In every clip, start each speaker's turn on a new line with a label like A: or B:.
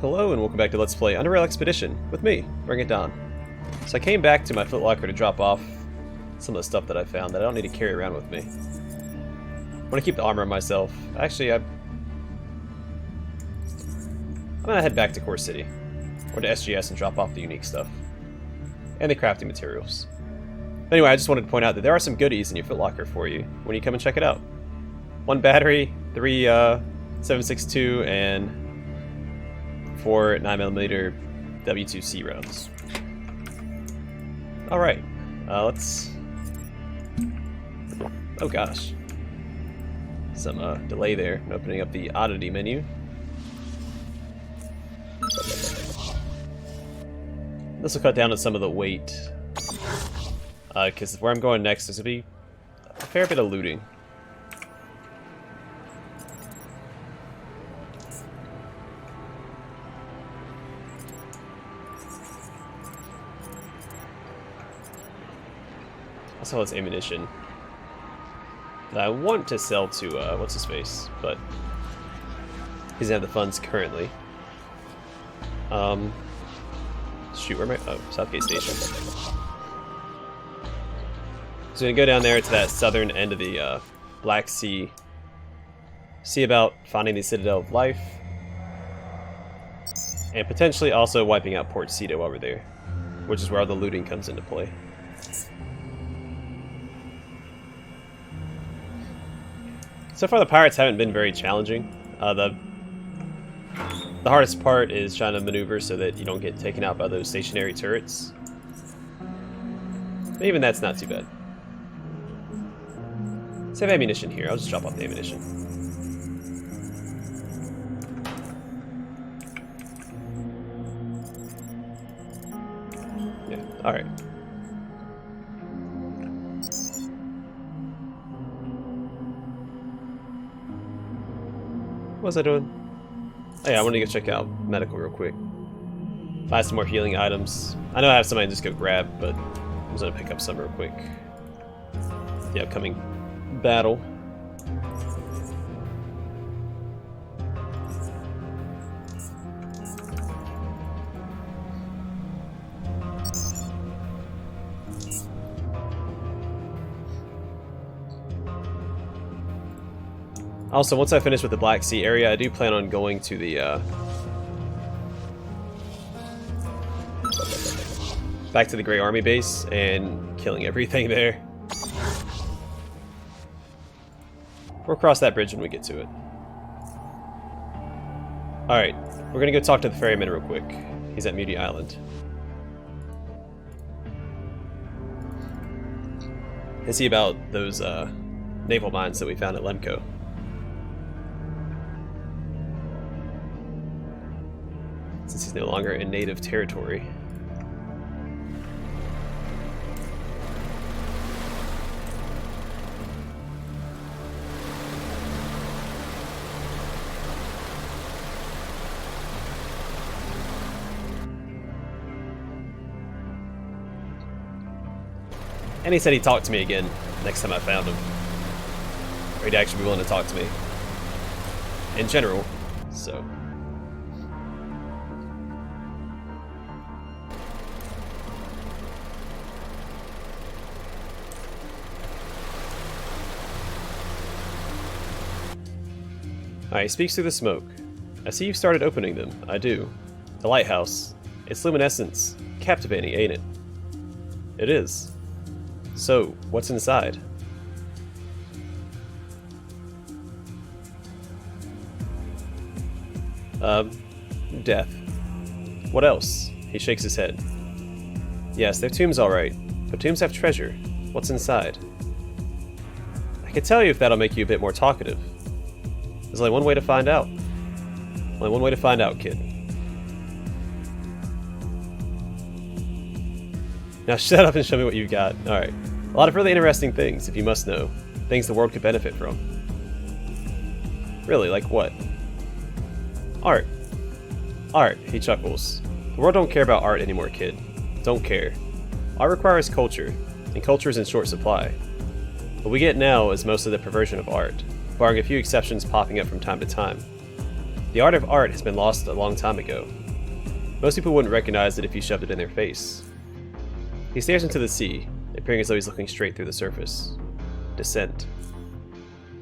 A: Hello and welcome back to Let's Play UnderRail Expedition with me, BringItDon. So I came back to my footlocker to drop off some of the stuff that I found that I don't need to carry around with me. I want to keep the armor on myself. Actually, I'm gonna head back to Core City, or to SGS, and drop off the unique stuff. And the crafting materials. Anyway, I just wanted to point out that there are some goodies in your footlocker for you when you come and check it out. 1 battery, 3 7.62, and 4 9mm W2C rounds. Alright, let's... Oh gosh. Some delay there in opening up the oddity menu. This will cut down on some of the weight. Because where I'm going next, there's going to be a fair bit of looting. Also has ammunition that I want to sell to, what's his face, but he doesn't have the funds currently. Shoot, where am I? Oh, Southgate Station. So I'm gonna go down there to that southern end of the Black Sea, see about finding the Citadel of Life, and potentially also wiping out Port Cedo over there, which is where all the looting comes into play. So far the pirates haven't been very challenging. The hardest part is trying to maneuver so that you don't get taken out by those stationary turrets. But even that's not too bad. Let's have ammunition here. I'll just drop off the ammunition. Yeah, alright. What was I doing? Oh yeah, I wanted to go check out medical real quick. Find some more healing items. I know I have some I can just go grab, but I'm just gonna pick up some real quick. The upcoming battle. Also, once I finish with the Black Sea area, I do plan on going to the, back to the Grey Army base and killing everything there. We'll cross that bridge when we get to it. Alright, we're gonna go talk to the ferryman real quick. He's at Moody Island. And see about those, naval mines that we found at Lemco. Since he's no longer in native territory. And he said he'd talk to me again next time I found him. Or he'd actually be willing to talk to me. In general, so... Alright, he speaks through the smoke. I see you've started opening them. I do. The lighthouse. Its luminescence. Captivating, ain't it? It is. So, what's inside? Death. What else? He shakes his head. Yes, they're tombs alright, but tombs have treasure. What's inside? I could tell you if that'll make you a bit more talkative. There's only one way to find out. Only one way to find out, kid. Now shut up and show me what you've got. Alright. A lot of really interesting things, if you must know. Things the world could benefit from. Really, like what? Art. Art, he chuckles. The world don't care about art anymore, kid. Don't care. Art requires culture, and culture is in short supply. What we get now is mostly the perversion of art, barring a few exceptions popping up from time to time. The art of art has been lost a long time ago. Most people wouldn't recognize it if you shoved it in their face. He stares into the sea, appearing as though he's looking straight through the surface. Descent.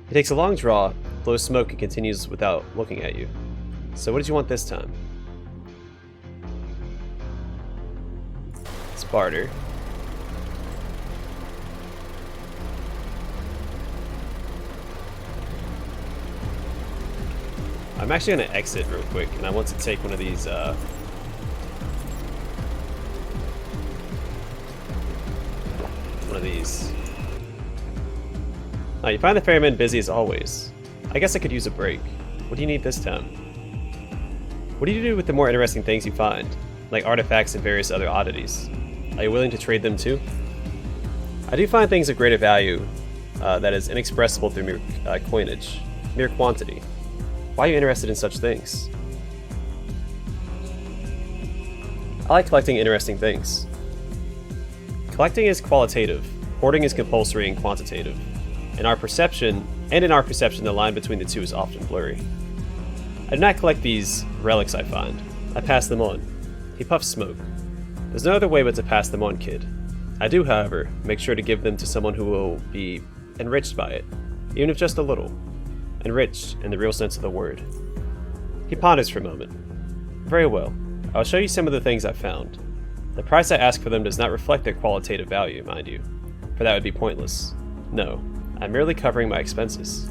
A: He takes a long draw, blows smoke, and continues without looking at you. So what did you want this time? It's barter. I'm actually going to exit real quick, and I want to take one of these, Oh, you find the ferryman busy as always. I guess I could use a break. What do you need this time? What do you do with the more interesting things you find, like artifacts and various other oddities? Are you willing to trade them too? I do find things of greater value that is inexpressible through mere coinage, mere quantity. Why are you interested in such things? I like collecting interesting things. Collecting is qualitative, hoarding is compulsory and quantitative. In our perception, the line between the two is often blurry. I do not collect these relics I find. I pass them on. He puffs smoke. There's no other way but to pass them on, kid. I do, however, make sure to give them to someone who will be enriched by it, even if just a little. Enriched in the real sense of the word. He ponders for a moment. Very well. I'll show you some of the things I've found. The price I ask for them does not reflect their qualitative value, mind you, for that would be pointless. No, I'm merely covering my expenses.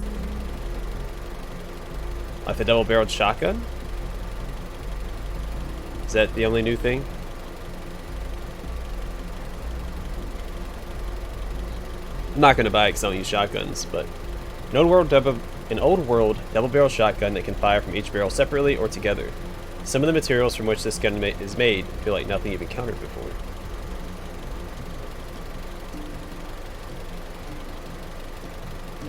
A: Like the double-barreled shotgun? Is that the only new thing? I'm not going to buy it because I don't use shotguns, but an old world double-barrel shotgun that can fire from each barrel separately or together. Some of the materials from which this gun is made feel like nothing you've encountered before.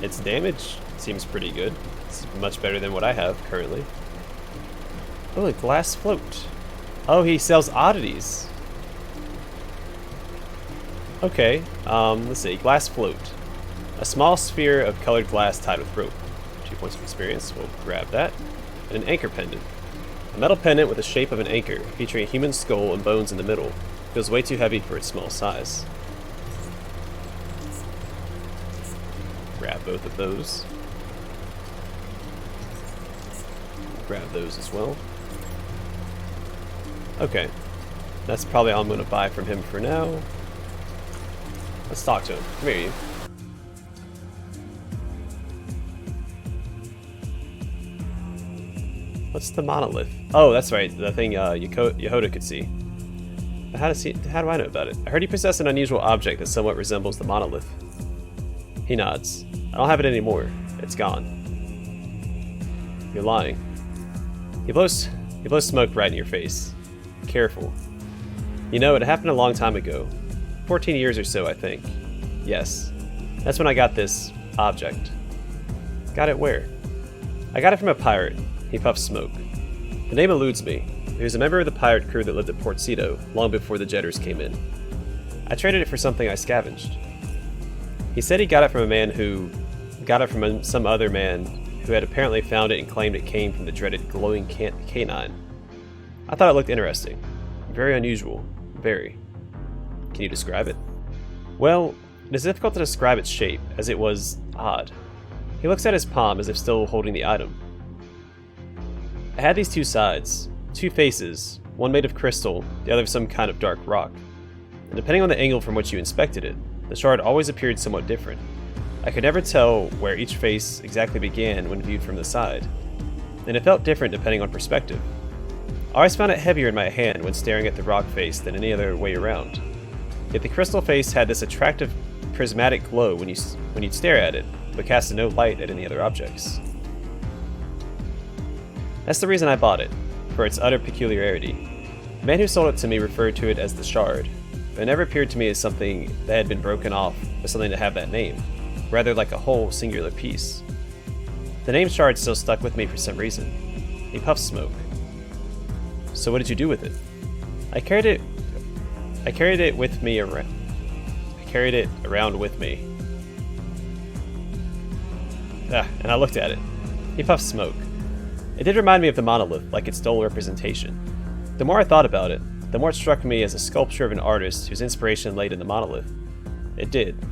A: Its damage seems pretty good. It's much better than what I have currently. Oh, a glass float. Oh, he sells oddities. Okay, let's see. Glass float. A small sphere of colored glass tied with rope. 2 points of experience. We'll grab that. And an anchor pendant. A metal pendant with the shape of an anchor, featuring a human skull and bones in the middle. Feels way too heavy for its small size. Grab both of those. Grab those as well. Okay. That's probably all I'm going to buy from him for now. Let's talk to him. Come here, you. What's the monolith? Oh, that's right. The thing Yehoda could see. But how do I know about it? I heard you possess an unusual object that somewhat resembles the monolith. He nods. I don't have it anymore. It's gone. You're lying. He blows smoke right in your face. Careful. You know, it happened a long time ago. 14 years or so, I think. Yes. That's when I got this object. Got it where? I got it from a pirate. He puffs smoke. The name eludes me. He was a member of the pirate crew that lived at Port Cedo, long before the jetters came in. I traded it for something I scavenged. He said he got it from a man who got it from some other man who had apparently found it and claimed it came from the dreaded glowing canine. I thought it looked interesting. Very unusual. Very. Can you describe it? Well, it is difficult to describe its shape, as it was odd. He looks at his palm as if still holding the item. It had these two sides, two faces, one made of crystal, the other of some kind of dark rock. And depending on the angle from which you inspected it, the shard always appeared somewhat different. I could never tell where each face exactly began when viewed from the side, and it felt different depending on perspective. I always found it heavier in my hand when staring at the rock face than any other way around. Yet the crystal face had this attractive prismatic glow when you'd stare at it, but casted no light at any other objects. That's the reason I bought it, for its utter peculiarity. The man who sold it to me referred to it as the shard, but it never appeared to me as something that had been broken off or something to have that name, rather like a whole singular piece. The name shard still stuck with me for some reason. He puffs smoke. So what did you do with it? I carried it with me around. I carried it around with me. And I looked at it. He puffs smoke. It did remind me of the monolith, like its dull representation. The more I thought about it, the more it struck me as a sculpture of an artist whose inspiration laid in the monolith. It did.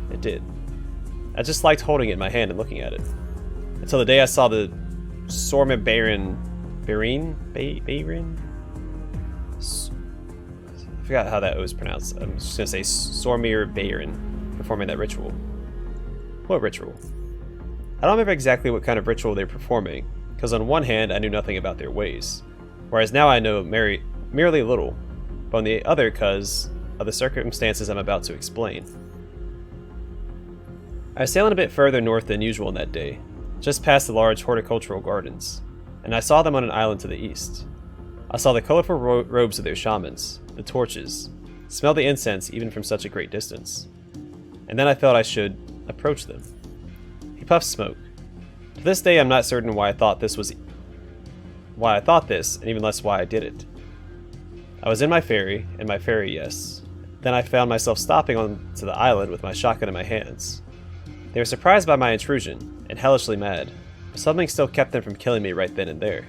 A: I just liked holding it in my hand and looking at it. Until the day I saw the Sorma Baron... I forgot how that was pronounced. I'm just going to say Sormir Baron performing that ritual. What ritual? I don't remember exactly what kind of ritual they were performing, because on one hand I knew nothing about their ways, whereas now I know merely little, but on the other because of the circumstances I'm about to explain. I was sailing a bit further north than usual on that day, just past the large horticultural gardens, and I saw them on an island to the east. I saw the colorful robes of their shamans, the torches, smelled the incense even from such a great distance, and then I felt I should approach them. He puffed smoke. To this day I'm not certain why I thought this, and even less why I did it. I was in my ferry, yes. Then I found myself stopping onto the island with my shotgun in my hands. They were surprised by my intrusion, and hellishly mad, but something still kept them from killing me right then and there.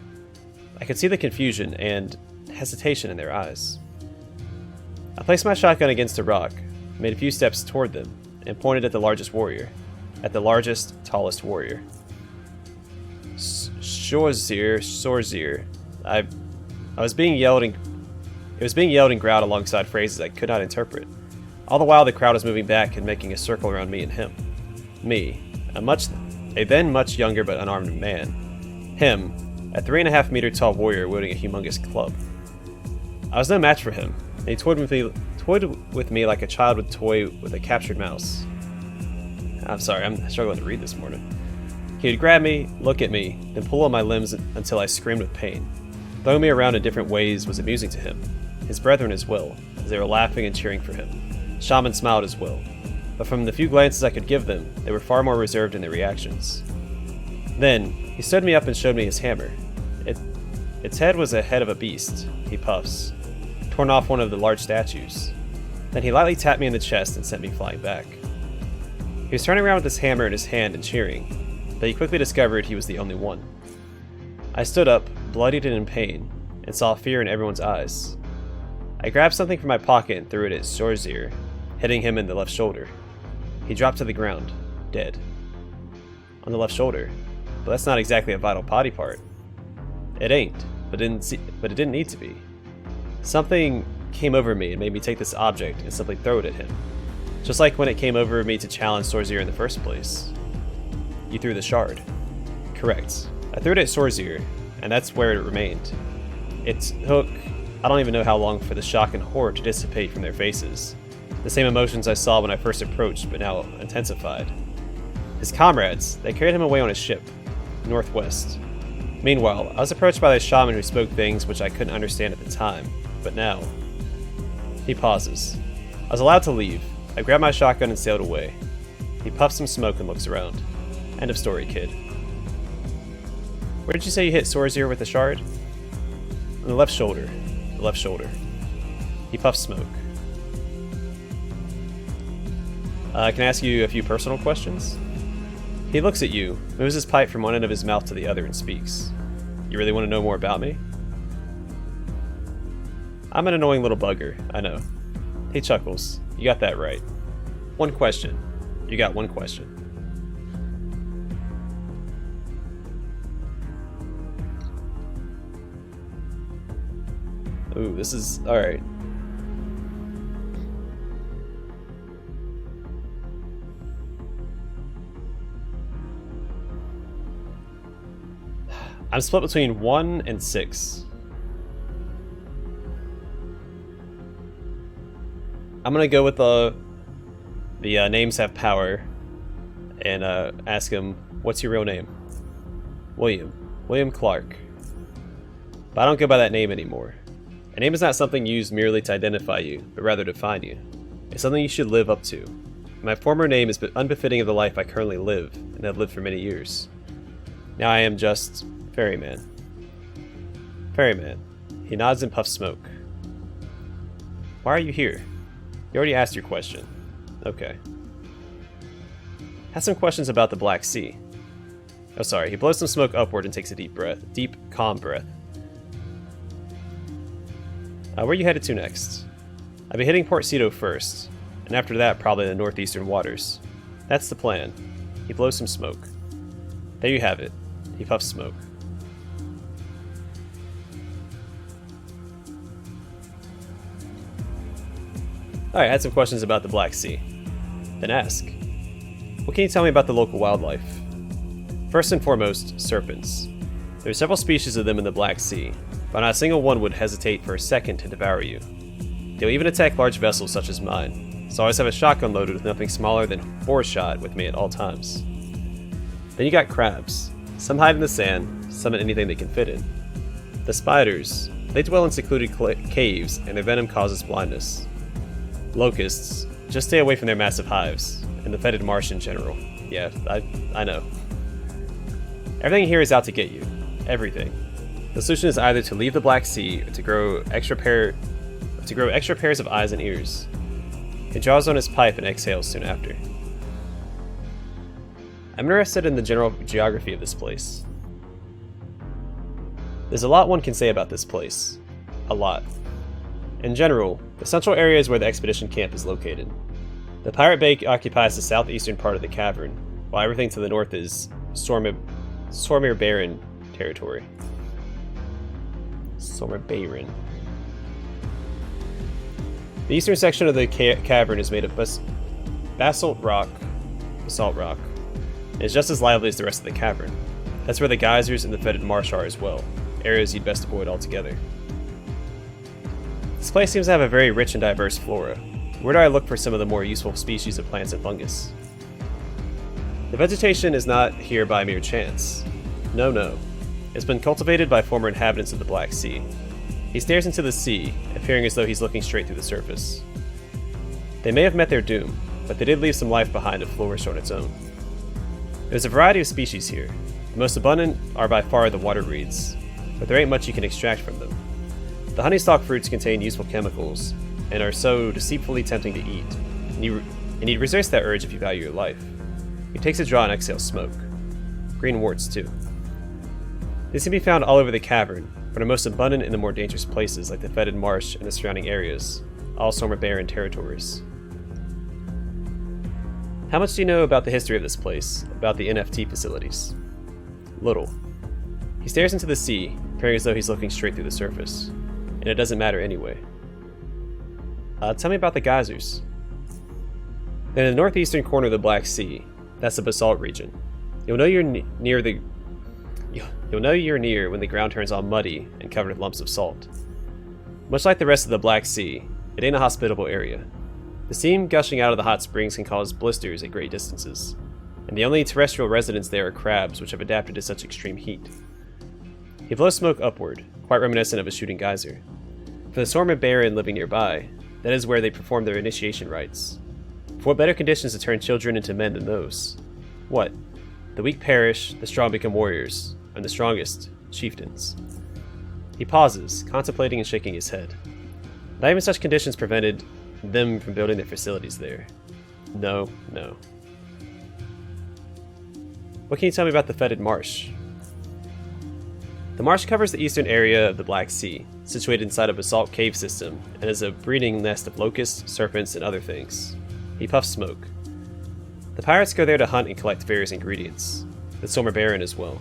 A: I could see the confusion and hesitation in their eyes. I placed my shotgun against a rock, made a few steps toward them, and pointed at the largest warrior. At the largest, tallest warrior. Sorzir. It was being yelled and growled alongside phrases I could not interpret. All the while the crowd was moving back and making a circle around me and him. Me, a then much younger but unarmed man. Him, a 3.5 meter tall warrior wielding a humongous club. I was no match for him, and he toyed with me like a child would toy with a captured mouse. I'm sorry, I'm struggling to read this morning. He would grab me, look at me, then pull on my limbs until I screamed with pain. Throwing me around in different ways was amusing to him, his brethren as well, as they were laughing and cheering for him. Shaman smiled as well, but from the few glances I could give them, they were far more reserved in their reactions. Then, he stood me up and showed me his hammer. Its head was a head of a beast, he puffs, torn off one of the large statues. Then he lightly tapped me in the chest and sent me flying back. He was turning around with his hammer in his hand and cheering, but he quickly discovered he was the only one. I stood up, bloodied and in pain, and saw fear in everyone's eyes. I grabbed something from my pocket and threw it at Sorzir, hitting him in the left shoulder. He dropped to the ground, dead. On the left shoulder, but that's not exactly a vital body part. It ain't, but it didn't need to be. Something came over me and made me take this object and simply throw it at him. Just like when it came over me to challenge Sorzir in the first place. You threw the shard. Correct. I threw it at Sorzir, and that's where it remained. It took, I don't even know how long for the shock and horror to dissipate from their faces. The same emotions I saw when I first approached, but now intensified. His comrades, they carried him away on a ship, northwest. Meanwhile, I was approached by the shaman who spoke things which I couldn't understand at the time, but now. He pauses. I was allowed to leave. I grabbed my shotgun and sailed away. He puffs some smoke and looks around. End of story, kid. Where did you say you hit Sorzir with the shard? On the left shoulder. The left shoulder. He puffs smoke. Can I ask you a few personal questions? He looks at you, moves his pipe from one end of his mouth to the other and speaks. You really want to know more about me? I'm an annoying little bugger, I know. He chuckles. You got that right. One question. You got one question. Ooh, this is... alright. I'm split between 1 and 6. I'm gonna go with the names have power and ask him, what's your real name? William Clark. But I don't go by that name anymore. A name is not something used merely to identify you, but rather to define you. It's something you should live up to. My former name is unbefitting of the life I currently live, and have lived for many years. Now I am just Ferryman. Ferryman. He nods and puffs smoke. Why are you here? You already asked your question. Okay. Have some questions about the Black Sea. Oh, sorry. He blows some smoke upward and takes a deep breath. Deep, calm breath. Where are you headed to next? I'll be hitting Port Cedo first, and after that, probably the northeastern waters. That's the plan. He blows some smoke. There you have it. He puffs smoke. Alright, I had some questions about the Black Sea. Then ask. What can you tell me about the local wildlife? First and foremost, serpents. There are several species of them in the Black Sea, but not a single one would hesitate for a second to devour you. They'll even attack large vessels such as mine, so I always have a shotgun loaded with nothing smaller than 4-shot with me at all times. Then you got crabs. Some hide in the sand, some in anything they can fit in. The spiders. They dwell in secluded caves, and their venom causes blindness. Locusts. Just stay away from their massive hives, and the fetid marsh in general. Yeah, I know. Everything here is out to get you. Everything. The solution is either to leave the Black Sea or to grow extra pairs of eyes and ears. He draws on his pipe and exhales soon after. I'm interested in the general geography of this place. There's a lot one can say about this place. A lot. In general, the central area is where the expedition camp is located. The Pirate Bay occupies the southeastern part of the cavern, while everything to the north is Sormir Baron territory. Sormir Baron. The eastern section of the cavern is made of basalt rock, and is just as lively as the rest of the cavern. That's where the geysers and the fetid marsh are as well, areas you'd best avoid altogether. This place seems to have a very rich and diverse flora. Where do I look for some of the more useful species of plants and fungus? The vegetation is not here by mere chance. No. It's been cultivated by former inhabitants of the Black Sea. He stares into the sea, appearing as though he's looking straight through the surface. They may have met their doom, but they did leave some life behind to flourish on its own. There's a variety of species here. The most abundant are by far the water reeds, but there ain't much you can extract from them. The honeystalk fruits contain useful chemicals, and are so deceitfully tempting to eat, and you'd resist that urge if you value your life. He takes a draw and exhales smoke. Green warts, too. These can be found all over the cavern, but are most abundant in the more dangerous places like the fetid marsh and the surrounding areas, all Sormir Baron territories. How much do you know about the history of this place, about the NFT facilities? Little. He stares into the sea, appearing as though he's looking straight through the surface, and it doesn't matter anyway. Tell me about the geysers. They're in the northeastern corner of the Black Sea. That's the basalt region. You'll know you're near when the ground turns all muddy and covered with lumps of salt. Much like the rest of the Black Sea, it ain't a hospitable area. The steam gushing out of the hot springs can cause blisters at great distances, and the only terrestrial residents there are crabs, which have adapted to such extreme heat. He blows smoke upward, quite reminiscent of a shooting geyser. For the Sormir Baron living nearby, that is where they perform their initiation rites. For what better conditions to turn children into men than those? What? The weak perish, the strong become warriors, and the strongest, chieftains. He pauses, contemplating and shaking his head. Not even such conditions prevented them from building their facilities there. No. What can you tell me about the fetid marsh? The marsh covers the eastern area of the Black Sea, situated inside a basalt cave system, and is a breeding nest of locusts, serpents, and other things. He puffs smoke. The pirates go there to hunt and collect various ingredients, the Sormir Baron as well.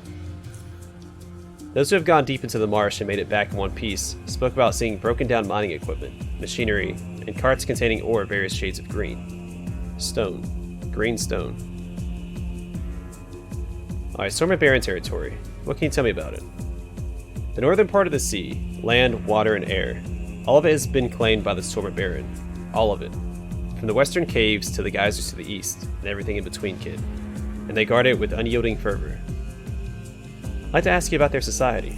A: Those who have gone deep into the marsh and made it back in one piece spoke about seeing broken down mining equipment, machinery, and carts containing ore of various shades of green. Stone. Green stone. Alright, Sormir Baron territory. What can you tell me about it? The northern part of the sea, land, water, and air, all of it has been claimed by the Sormir Baron. All of it. From the western caves to the geysers to the east, and everything in between, kid. And they guard it with unyielding fervor. I'd like to ask you about their society.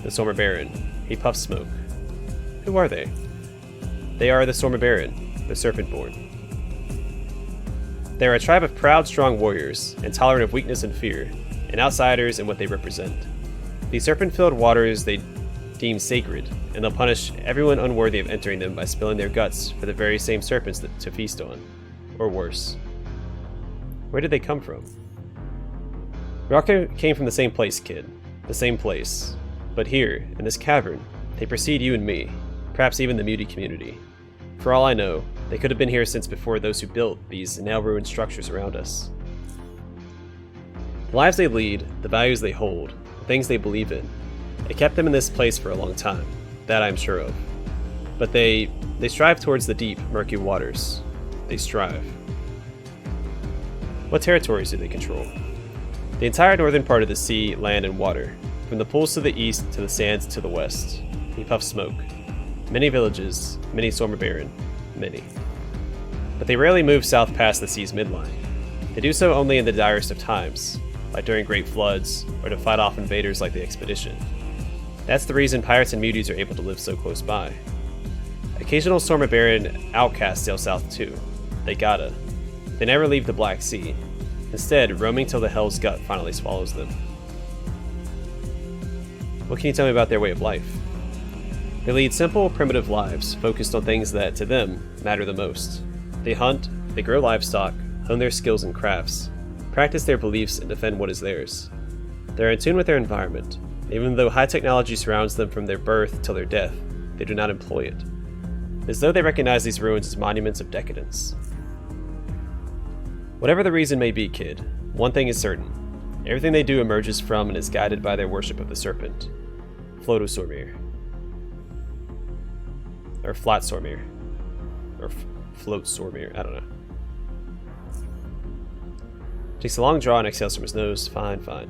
A: The Sormir Baron. He puffs smoke. Who are they? They are the Sormir Baron, the Serpent-born. They are a tribe of proud, strong warriors, intolerant of weakness and fear, and outsiders in what they represent. These serpent-filled waters they deem sacred, and they'll punish everyone unworthy of entering them by spilling their guts for the very same serpents to feast on. Or worse. Where did they come from? We all came from the same place, kid. The same place. But here, in this cavern, they precede you and me, perhaps even the Muti community. For all I know, they could have been here since before those who built these now-ruined structures around us. The lives they lead, the values they hold, the things they believe in, it kept them in this place for a long time, that I'm sure of. But they strive towards the deep, murky waters. They strive. What territories do they control? The entire northern part of the sea, land, and water, from the pools to the east to the sands to the west. He puffs smoke. Many villages, many Sormabaron, many. But they rarely move south past the sea's midline. They do so only in the direst of times, like during great floods, or to fight off invaders like the expedition. That's the reason pirates and muties are able to live so close by. Occasional Sormabaron outcasts sail south too. They gotta. They never leave the Black Sea, instead roaming till the Hell's Gut finally swallows them. What can you tell me about their way of life? They lead simple, primitive lives, focused on things that, to them, matter the most. They hunt, they grow livestock, hone their skills and crafts, practice their beliefs, and defend what is theirs. They're in tune with their environment. Even though high technology surrounds them from their birth till their death, they do not employ it. As though they recognize these ruins as monuments of decadence. Whatever the reason may be, kid, one thing is certain. Everything they do emerges from and is guided by their worship of the serpent. Flotosormir. Or Flatsormir. Or Floatsormir, I don't know. Takes a long draw and exhales from his nose. Fine, fine.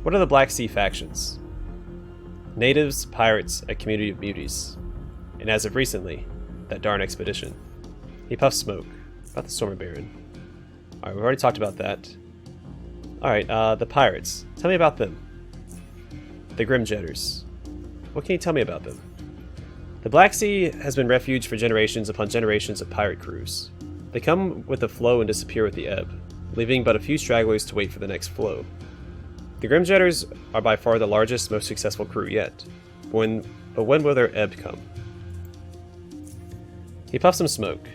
A: What are the Black Sea factions? Natives, pirates, a community of muties. And as of recently, that darn expedition. He puffs smoke. About the Sormabaron. Alright, we've already talked about that. Alright, the pirates. Tell me about them. The Grimjetters. What can you tell me about them? The Black Sea has been refuge for generations upon generations of pirate crews. They come with the flow and disappear with the ebb, leaving but a few stragglers to wait for the next flow. The Grimjetters are by far the largest, most successful crew yet. But when will their ebb come? He puffs some smoke.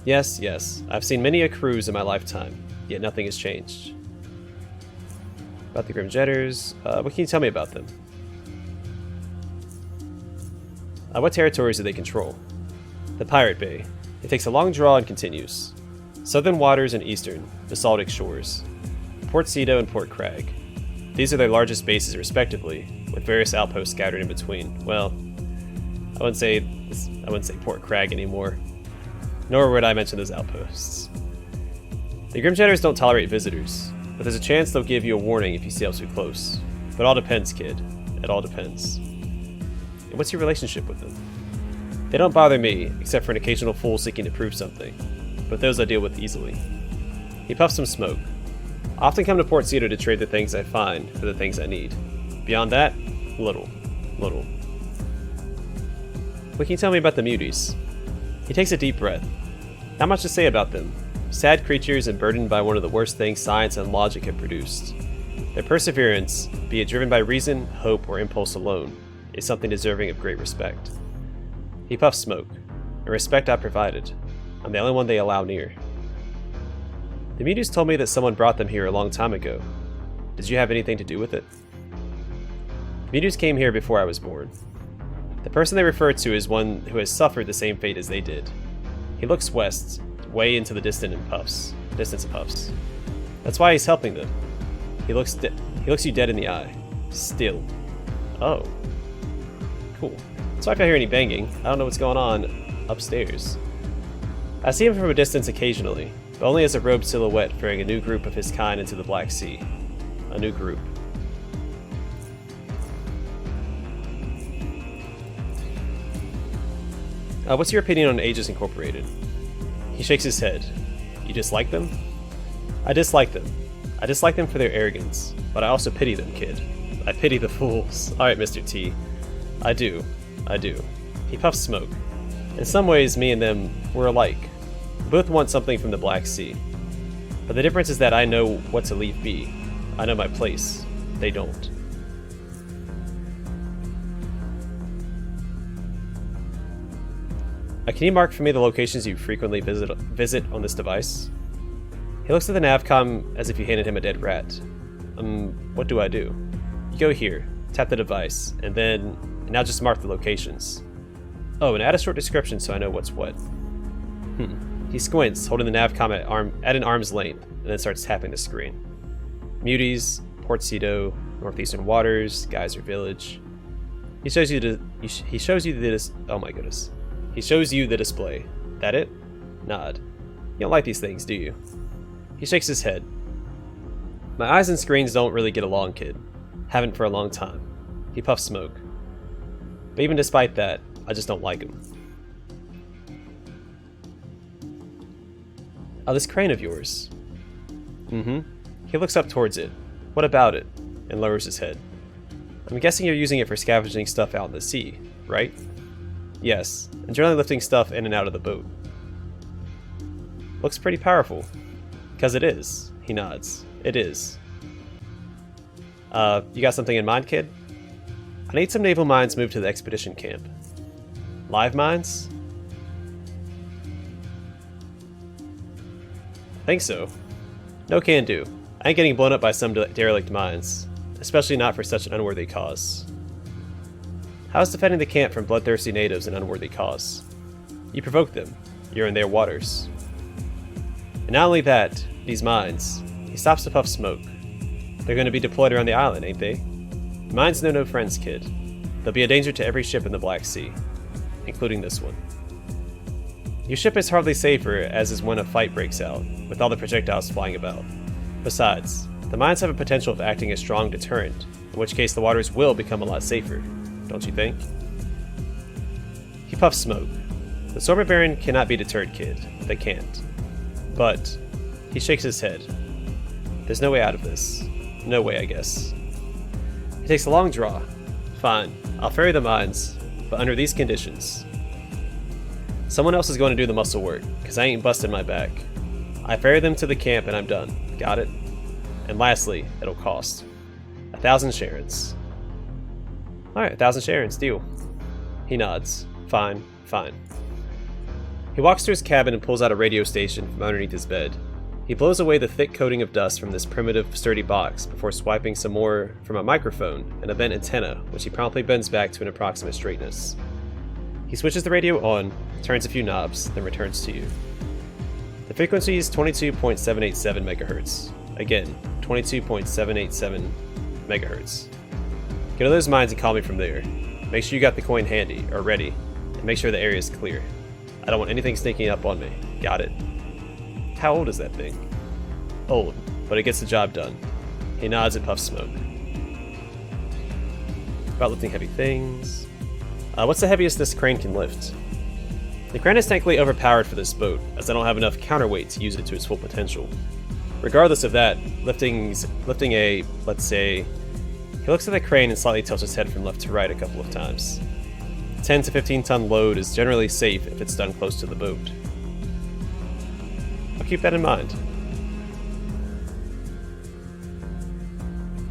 A: Yes, yes, I've seen many a cruise in my lifetime, yet nothing has changed. About the Grimjetters, what can you tell me about them? What territories do they control? The Pirate Bay. It takes a long draw and continues. Southern waters and eastern, basaltic shores. Port Cedo and Port Crag. These are their largest bases respectively, with various outposts scattered in between. Well, I wouldn't say Port Crag anymore. Nor would I mention those outposts. The Grimjetters don't tolerate visitors, but there's a chance they'll give you a warning if you sail too close. But it all depends, kid. It all depends. And what's your relationship with them? They don't bother me, except for an occasional fool seeking to prove something, but those I deal with easily. He puffs some smoke. I often come to Port Cedo to trade the things I find for the things I need. Beyond that, little. What can you tell me about the muties? He takes a deep breath. Not much to say about them. Sad creatures and burdened by one of the worst things science and logic have produced. Their perseverance, be it driven by reason, hope, or impulse alone, is something deserving of great respect. He puffs smoke. A respect I provided. I'm the only one they allow near. The muties told me that someone brought them here a long time ago. Did you have anything to do with it? Muties came here before I was born. The person they refer to is one who has suffered the same fate as they did. He looks west, way into the distance and puffs. That's why he's helping them. He looks you dead in the eye. Still. Oh. Cool. So if I hear any banging, I don't know what's going on upstairs. I see him from a distance occasionally, but only as a robed silhouette ferrying a new group of his kind into the Black Sea. A new group. What's your opinion on Aegis Incorporated? He shakes his head. You dislike them? I dislike them. I dislike them for their arrogance, but I also pity them, kid. I pity the fools. Alright, Mr. T. I do. He puffs smoke. In some ways, me and them, we're alike. We both want something from the Black Sea. But the difference is that I know what to leave be. I know my place. They don't. Can you mark for me the locations you frequently visit on this device? He looks at the navcom as if you handed him a dead rat. What do I do? You go here, tap the device, and now just mark the locations. Oh, and add a short description so I know what's what. He squints, holding the navcom at an arm's length, and then starts tapping the screen. Muties, Port Cedo, Northeastern Waters, Geyser Village. He shows you the display. That it? Nod. You don't like these things, do you? He shakes his head. My eyes and screens don't really get along, kid. Haven't for a long time. He puffs smoke. But even despite that, I just don't like him. Oh, this crane of yours. He looks up towards it. What about it? And lowers his head. I'm guessing you're using it for scavenging stuff out in the sea, right? Yes, and generally lifting stuff in and out of the boat. Looks pretty powerful. 'Cause it is. He nods. It is. You got something in mind, kid? I need some naval mines moved to the expedition camp. Live mines? Think so. No can do. I ain't getting blown up by some derelict mines, especially not for such an unworthy cause. How's defending the camp from bloodthirsty natives an unworthy cause? You provoked them. You're in their waters. And not only that, these mines. He stops to puff smoke. They're going to be deployed around the island, ain't they? Mines know no friends, kid. They'll be a danger to every ship in the Black Sea, including this one. Your ship is hardly safer, as is when a fight breaks out, with all the projectiles flying about. Besides, the mines have a potential of acting as strong deterrent, in which case the waters will become a lot safer, don't you think? He puffs smoke. The Stormer Baron cannot be deterred, kid. They can't. But he shakes his head. There's no way out of this. No way, I guess. He takes a long draw. Fine, I'll ferry the mines, but under these conditions. Someone else is going to do the muscle work, because I ain't busting my back. I ferry them to the camp and I'm done. Got it? And lastly, it'll cost 1,000 Sharons. Alright, 1,000 Sharons, deal. He nods. Fine, fine. He walks to his cabin and pulls out a radio station from underneath his bed. He blows away the thick coating of dust from this primitive, sturdy box before swiping some more from a microphone and a bent antenna, which he promptly bends back to an approximate straightness. He switches the radio on, turns a few knobs, then returns to you. The frequency is 22.787 MHz. Again, 22.787 MHz. Get to those mines and call me from there. Make sure you got the coin handy, or ready, and make sure the area is clear. I don't want anything sneaking up on me. Got it? How old is that thing? Old, but it gets the job done. He nods and puffs smoke. About lifting heavy things. What's the heaviest this crane can lift? The crane is technically overpowered for this boat, as I don't have enough counterweight to use it to its full potential. Regardless of that, lifting a, let's say, he looks at the crane and slightly tilts his head from left to right a couple of times. 10 to 15 ton load is generally safe if it's done close to the boat. I'll keep that in mind. Do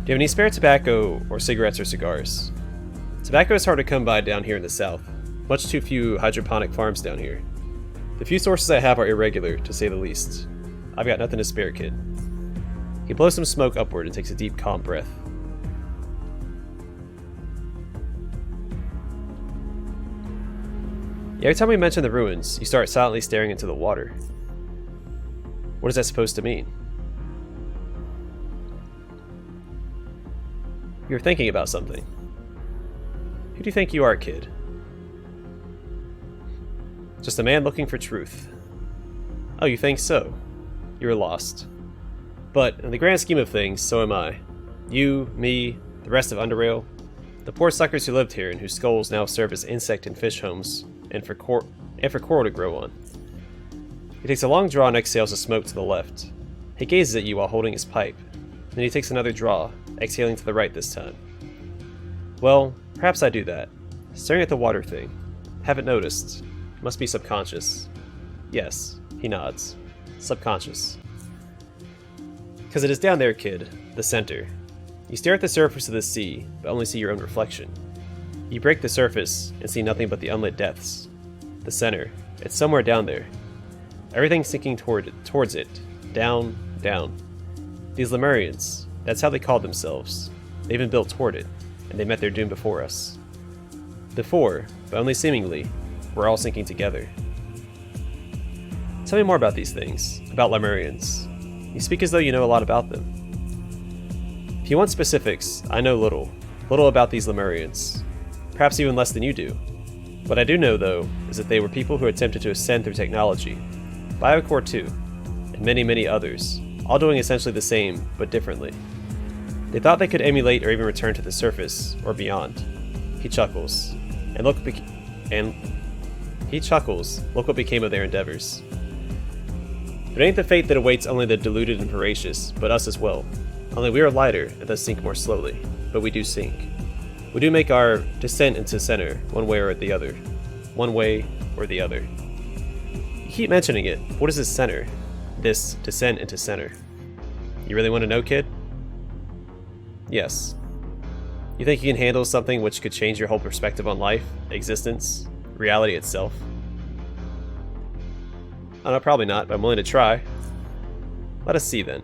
A: you have any spare tobacco or cigarettes or cigars? Tobacco is hard to come by down here in the south. Much too few hydroponic farms down here. The few sources I have are irregular, to say the least. I've got nothing to spare, kid. He blows some smoke upward and takes a deep, calm breath. Yeah, every time we mention the ruins, you start silently staring into the water. What is that supposed to mean? You're thinking about something. Who do you think you are, kid? Just a man looking for truth. Oh, you think so? You're lost. But, in the grand scheme of things, so am I. You, me, the rest of UnderRail, the poor suckers who lived here and whose skulls now serve as insect and fish homes, and for coral to grow on. He takes a long draw and exhales the smoke to the left. He gazes at you while holding his pipe. Then he takes another draw, exhaling to the right this time. Well, perhaps I do that. Staring at the water thing. Haven't noticed. Must be subconscious. Yes, he nods. Subconscious. Because it is down there, kid. The center. You stare at the surface of the sea, but only see your own reflection. You break the surface and see nothing but the unlit depths. The center. It's somewhere down there. Everything sinking towards it. Down, down. These Lemurians, that's how they called themselves. They even built toward it, and they met their doom before us. Before, but only seemingly, we're all sinking together. Tell me more about these things, about Lemurians. You speak as though you know a lot about them. If you want specifics, I know little. Little about these Lemurians. Perhaps even less than you do. What I do know, though, is that they were people who attempted to ascend through technology. Biocore 2, and many, many others, all doing essentially the same, but differently. They thought they could emulate or even return to the surface, or beyond. He chuckles. Look what became of their endeavors. It ain't the fate that awaits only the deluded and voracious, but us as well. Only we are lighter and thus sink more slowly, but we do sink. We do make our descent into center, one way or the other. One way or the other. You keep mentioning it. What is this center? This descent into center? You really want to know, kid? Yes. You think you can handle something which could change your whole perspective on life, existence, reality itself? Oh, no, probably not, but I'm willing to try. Let us see then.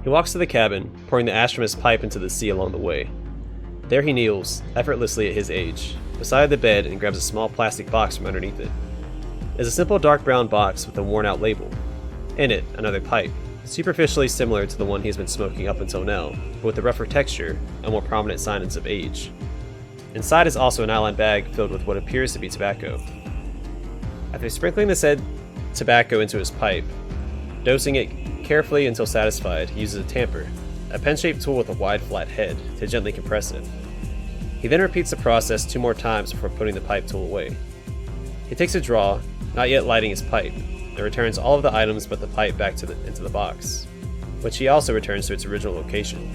A: He walks to the cabin, pouring the ash from his pipe into the sea along the way. There he kneels, effortlessly at his age, beside the bed and grabs a small plastic box from underneath it. It's a simple dark brown box with a worn-out label. In it, another pipe, superficially similar to the one he's been smoking up until now, but with a rougher texture and more prominent signs of age. Inside is also a nylon bag filled with what appears to be tobacco. After sprinkling the said tobacco into his pipe, dosing it carefully until satisfied, he uses a tamper, a pen-shaped tool with a wide flat head, to gently compress it. He then repeats the process 2 more times before putting the pipe tool away. He takes a draw, not yet lighting his pipe, and returns all of the items but the pipe back into the box, which he also returns to its original location.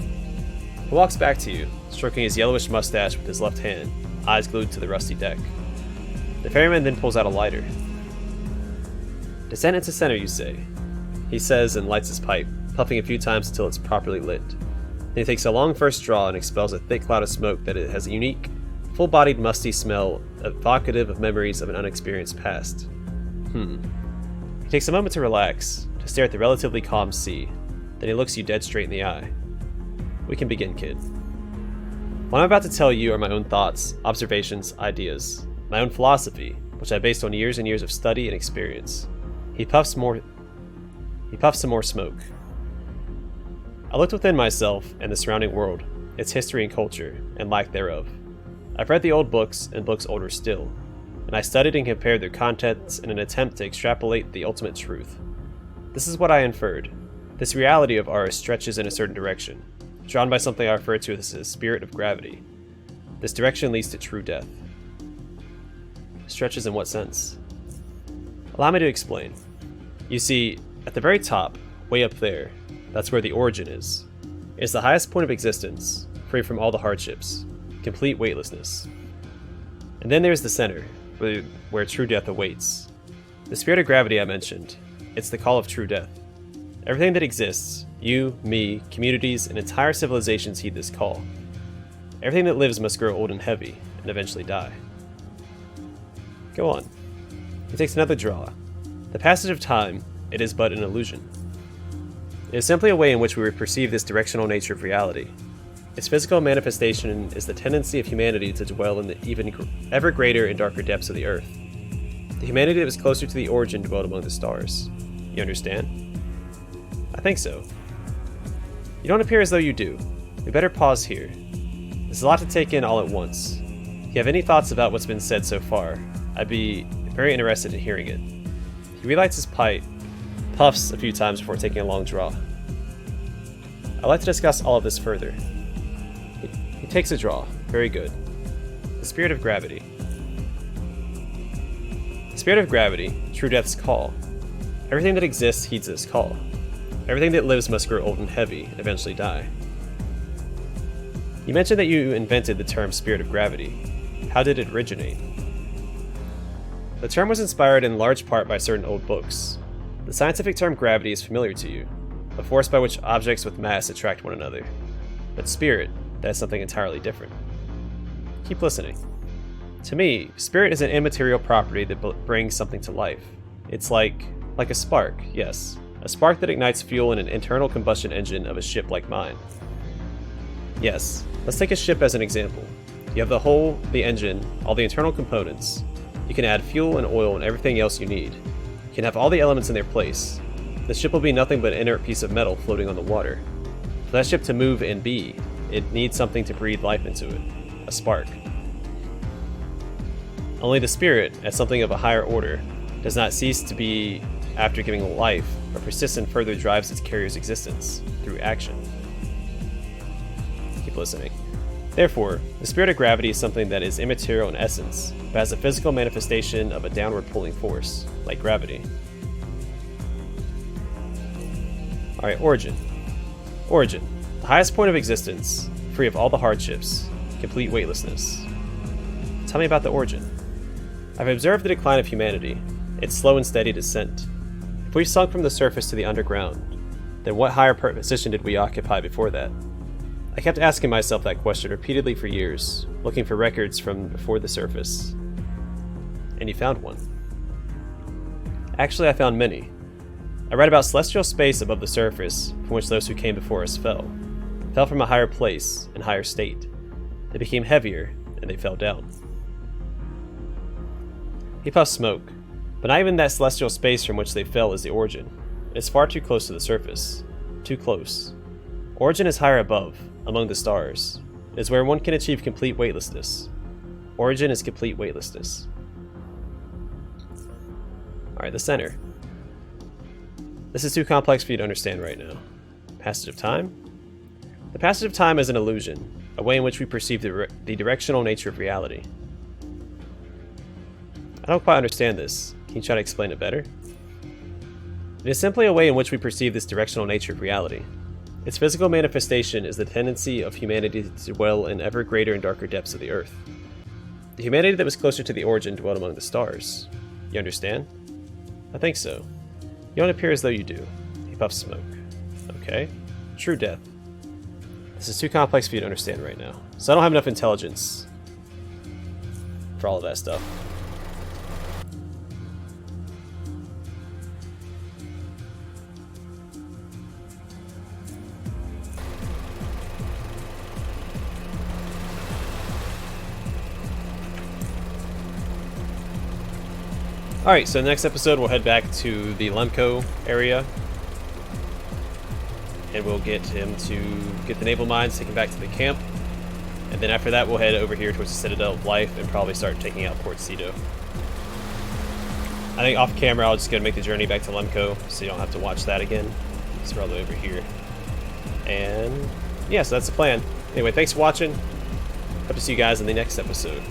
A: He walks back to you, stroking his yellowish mustache with his left hand, eyes glued to the rusty deck. The ferryman then pulls out a lighter. Descent into center, you say? He says and lights his pipe, puffing a few times until it's properly lit. Then he takes a long first draw and expels a thick cloud of smoke that it has a unique, full-bodied musty smell evocative of memories of an unexperienced past. He takes a moment to relax, to stare at the relatively calm sea, then he looks you dead straight in the eye. We can begin, kid. What I'm about to tell you are my own thoughts, observations, ideas, my own philosophy, which I based on years and years of study and experience. He puffs some more smoke. I looked within myself and the surrounding world, its history and culture, and lack thereof. I've read the old books and books older still, and I studied and compared their contents in an attempt to extrapolate the ultimate truth. This is what I inferred. This reality of ours stretches in a certain direction, drawn by something I refer to as the spirit of gravity. This direction leads to true death. Stretches in what sense? Allow me to explain. You see, at the very top, way up there, that's where the origin is. It's the highest point of existence, free from all the hardships, complete weightlessness. And then there's the center, where true death awaits. The spirit of gravity I mentioned, it's the call of true death. Everything that exists, you, me, communities, and entire civilizations heed this call. Everything that lives must grow old and heavy, and eventually die. Go on. He takes another draw. The passage of time, it is but an illusion. It is simply a way in which we perceive this directional nature of reality. Its physical manifestation is the tendency of humanity to dwell in the even ever greater and darker depths of the earth. The humanity that was closer to the origin dwelled among the stars. You understand? I think so. You don't appear as though you do. We better pause here. There's a lot to take in all at once. If you have any thoughts about what's been said so far, I'd be very interested in hearing it. He relights his pipe, puffs a few times before taking a long draw. I'd like to discuss all of this further. He takes a draw. Very good. The spirit of gravity. The spirit of gravity, true death's call. Everything that exists heeds this call. Everything that lives must grow old and heavy and eventually die. You mentioned that you invented the term spirit of gravity. How did it originate? The term was inspired in large part by certain old books. The scientific term gravity is familiar to you, a force by which objects with mass attract one another. But spirit, that's something entirely different. Keep listening. To me, spirit is an immaterial property that brings something to life. It's like a spark, yes, A spark that ignites fuel in an internal combustion engine of a ship like mine. Yes, let's take a ship as an example. You have the hull, the engine, all the internal components. You can add fuel and oil and everything else you need. You can have all the elements in their place. The ship will be nothing but an inert piece of metal floating on the water. For that ship to move and be, it needs something to breathe life into it. A spark. Only the spirit, as something of a higher order, does not cease to be after giving life, but persists and further drives its carrier's existence through action. Keep listening. Therefore, the spirit of gravity is something that is immaterial in essence, but has a physical manifestation of a downward pulling force, like gravity. Alright, origin. Origin. The highest point of existence, free of all the hardships, complete weightlessness. Tell me about the origin. I've observed the decline of humanity, its slow and steady descent. If we sunk from the surface to the underground, then what higher position did we occupy before that? I kept asking myself that question repeatedly for years, looking for records from before the surface. And you found one. Actually, I found many. I read about celestial space above the surface from which those who came before us fell from a higher place and higher state. They became heavier, and they fell down. He puffed smoke, but not even that celestial space from which they fell is the origin. It's far too close to the surface. Too close. Origin is higher above, among the stars. It is where one can achieve complete weightlessness. Origin is complete weightlessness. Alright, the center. This is too complex for you to understand right now. Passage of time? The passage of time is an illusion, a way in which we perceive the directional nature of reality. I don't quite understand this. Can you try to explain it better? It is simply a way in which we perceive this directional nature of reality. Its physical manifestation is the tendency of humanity to dwell in ever greater and darker depths of the earth. The humanity that was closer to the origin dwelled among the stars. You understand? I think so. You don't appear as though you do. He puffs smoke. Okay. True death. This is too complex for you to understand right now. So I don't have enough intelligence for all of that stuff. Alright, so next episode we'll head back to the Lemco area. And we'll get him to get the naval mines, take him back to the camp. And then after that we'll head over here towards the Citadel of Life and probably start taking out Port Cedo. I think off camera I'll just go make the journey back to Lemco so you don't have to watch that again. It's probably over here. And yeah, so that's the plan. Anyway, thanks for watching. Hope to see you guys in the next episode.